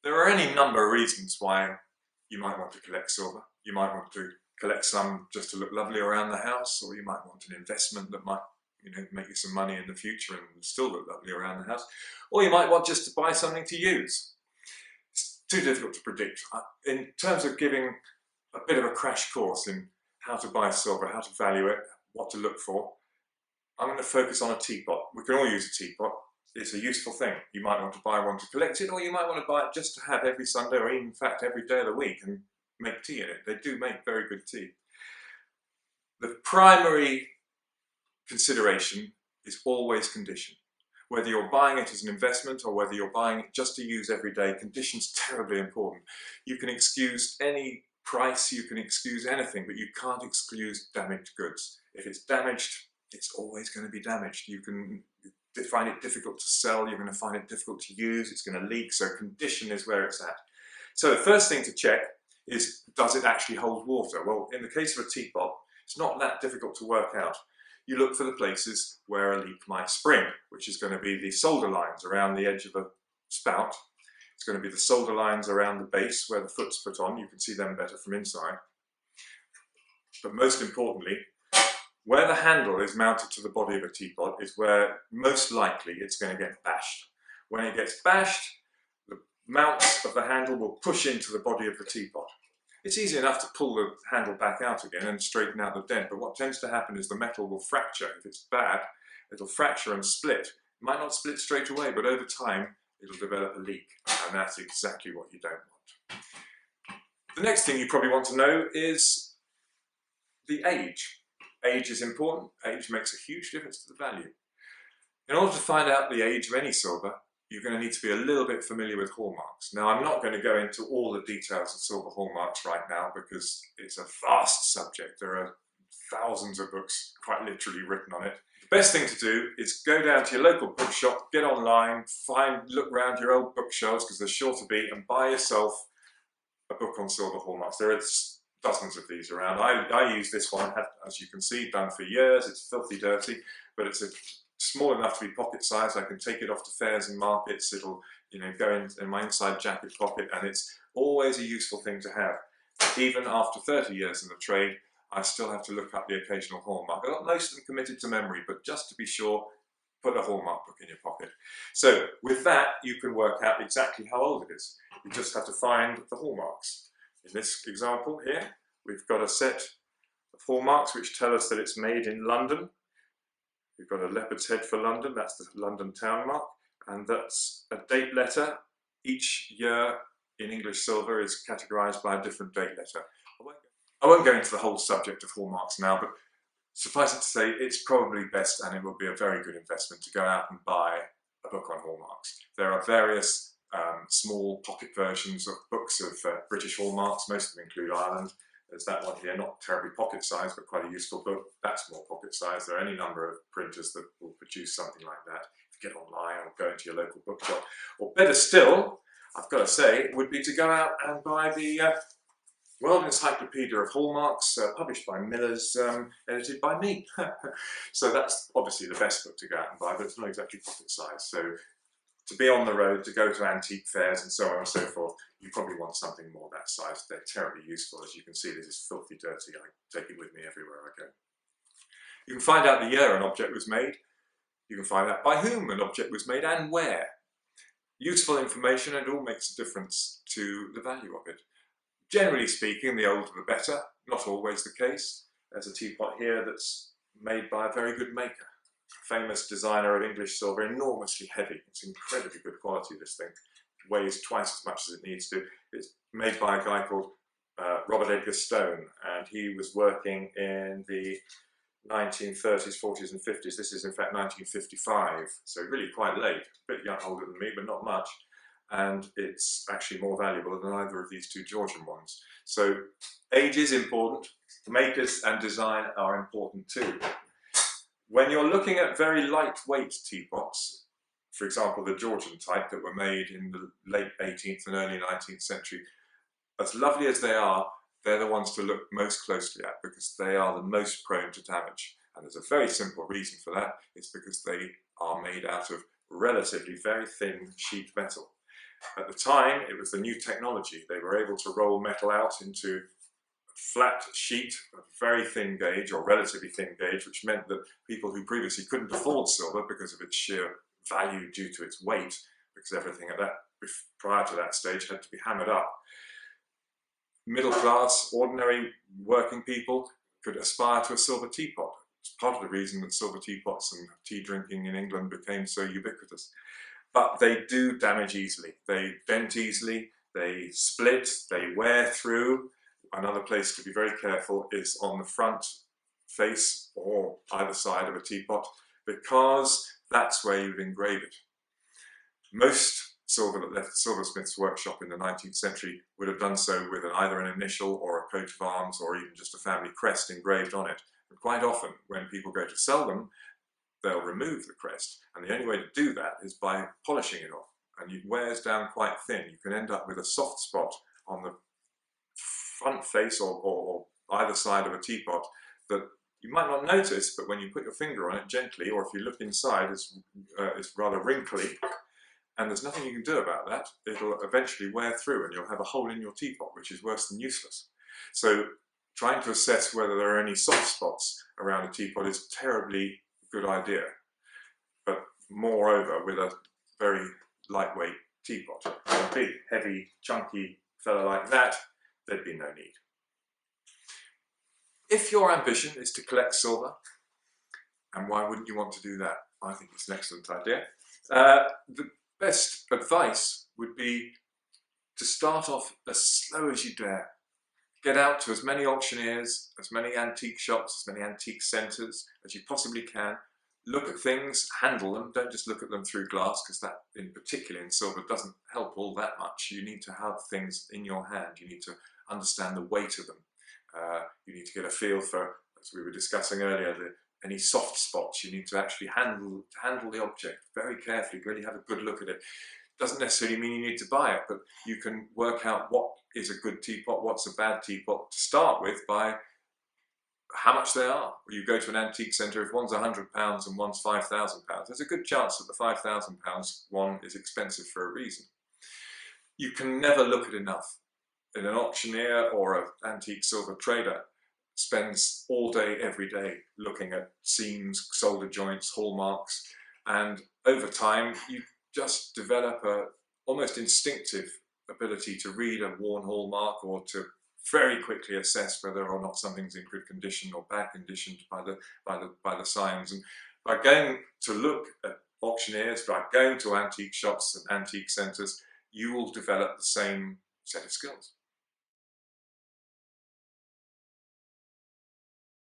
There are any number of reasons why you might want to collect silver. You might want to collect some just to look lovely around the house, or you might want an investment that might, make you some money in the future and still look lovely around the house. Or you might want just to buy something to use. It's too difficult to predict. In terms of giving a bit of a crash course in how to buy silver, how to value it, what to look for, I'm going to focus on a teapot. We can all use a teapot. It's a useful thing. You might want to buy one to collect it, or you might want to buy it just to have every Sunday, or even in fact every day of the week, and make tea in it. They do make very good tea. The primary consideration is always condition. Whether you're buying it as an investment or whether you're buying it just to use every day, condition's terribly important. You can excuse any price, you can excuse anything, but you can't excuse damaged goods. If it's damaged, it's always going to be damaged. You can find it difficult to sell, you're going to find it difficult to use, it's going to leak, so condition is where it's at. So the first thing to check is, does it actually hold water? Well, in the case of a teapot, it's not that difficult to work out. You look for the places where a leak might spring, which is going to be the solder lines around the edge of a spout. It's going to be the solder lines around the base where the foot's put on. You can see them better from inside. But most importantly, where the handle is mounted to the body of a teapot is where most likely it's going to get bashed. When it gets bashed, the mounts of the handle will push into the body of the teapot. It's easy enough to pull the handle back out again and straighten out the dent, but what tends to happen is the metal will fracture. If it's bad, it'll fracture and split. It might not split straight away, but over time it'll develop a leak, and that's exactly what you don't want. The next thing you probably want to know is the age. Age is important. Age makes a huge difference to the value. In order to find out the age of any silver, you're going to need to be a little bit familiar with hallmarks. Now, I'm not going to go into all the details of silver hallmarks right now because it's a vast subject. There are thousands of books quite literally written on it. The best thing to do is go down to your local bookshop, get online, look around your old bookshelves, because there's sure to be, and buy yourself a book on silver hallmarks. There are dozens of these around. I use this one, as you can see, done for years. It's filthy dirty, but it's small enough to be pocket sized. I can take it off to fairs and markets. It'll go in my inside jacket pocket, and it's always a useful thing to have. Even after 30 years in the trade, I still have to look up the occasional hallmark. I've got most of them committed to memory, but just to be sure, put a hallmark book in your pocket. So with that, you can work out exactly how old it is. You just have to find the hallmarks. In this example here, we've got a set of hallmarks which tell us that it's made in London. We've got a leopard's head for London, that's the London town mark, and that's a date letter. Each year in English silver is categorised by a different date letter. I won't go into the whole subject of hallmarks now, but suffice it to say, it's probably best, and it will be a very good investment, to go out and buy a book on hallmarks. There are various small pocket versions of books of British hallmarks. Most of them include Ireland. There's that one here, not terribly pocket sized, but quite a useful book. That's more pocket sized. There are any number of printers that will produce something like that. If you get online or go into your local bookshop. Or better still, I've got to say, would be to go out and buy the World Encyclopedia of Hallmarks, published by Miller's, edited by me. So that's obviously the best book to go out and buy, but it's not exactly pocket sized. So to be on the road, to go to antique fairs and so on and so forth, you probably want something more that size. They're terribly useful. As you can see, this is filthy dirty. I take it with me everywhere I go. You can find out the year an object was made. You can find out by whom an object was made and where. Useful information, and it all makes a difference to the value of it. Generally speaking, the older the better. Not always the case. There's a teapot here that's made by a very good maker. Famous designer of English silver, enormously heavy. It's incredibly good quality, this thing. It weighs twice as much as it needs to. It's made by a guy called Robert Edgar Stone, and he was working in the 1930s, 40s and 50s. This is in fact 1955, so really quite late. A bit older than me, but not much. And it's actually more valuable than either of these two Georgian ones. So age is important. Makers and design are important too. When you're looking at very lightweight teapots, for example the Georgian type that were made in the late 18th and early 19th century, as lovely as they are, they're the ones to look most closely at because they are the most prone to damage. And there's a very simple reason for that. It's because they are made out of relatively very thin sheet metal. At the time, it was the new technology. They were able to roll metal out into a flat sheet of very thin gauge, or relatively thin gauge, which meant that people who previously couldn't afford silver because of its sheer value due to its weight, because everything at that prior to that stage had to be hammered up, middle class, ordinary working people could aspire to a silver teapot. It's part of the reason that silver teapots and tea drinking in England became so ubiquitous. But they do damage easily. They bend easily, they split, they wear through. Another place to be very careful is on the front face or either side of a teapot, because that's where you'd engrave it. Most silver that left the silversmith's workshop in the 19th century would have done so with either an initial or a coat of arms, or even just a family crest engraved on it. And quite often, when people go to sell them, they'll remove the crest, and the only way to do that is by polishing it off, and it wears down quite thin. You can end up with a soft spot on the front face or either side of a teapot that you might not notice, but when you put your finger on it gently, or if you look inside, it's rather wrinkly, and there's nothing you can do about that. It'll eventually wear through and you'll have a hole in your teapot, which is worse than useless. So trying to assess whether there are any soft spots around a teapot is a terribly good idea. But moreover, with a very lightweight teapot, a big, heavy, chunky fellow like that, there'd be no need. If your ambition is to collect silver, and why wouldn't you want to do that? I think it's an excellent idea. The best advice would be to start off as slow as you dare. Get out to as many auctioneers, as many antique shops, as many antique centres as you possibly can. Look at things, handle them, don't just look at them through glass, because that, in particular in silver, doesn't help all that much. You need to have things in your hand, you need to understand the weight of them. You need to get a feel for, as we were discussing earlier, any soft spots. You need to actually handle the object very carefully, really have a good look at it. Doesn't necessarily mean you need to buy it, but you can work out what is a good teapot, what's a bad teapot, to start with by how much they are. You go to an antique centre, if one's £100 and one's £5,000, there's a good chance that the £5,000 one is expensive for a reason. You can never look at enough. An auctioneer or an antique silver trader spends all day, every day, looking at seams, solder joints, hallmarks, and over time you just develop a almost instinctive ability to read a worn hallmark, or to very quickly assess whether or not something's in good condition or bad condition by the signs. And by going to look at auctioneers, by going to antique shops and antique centres, you will develop the same set of skills.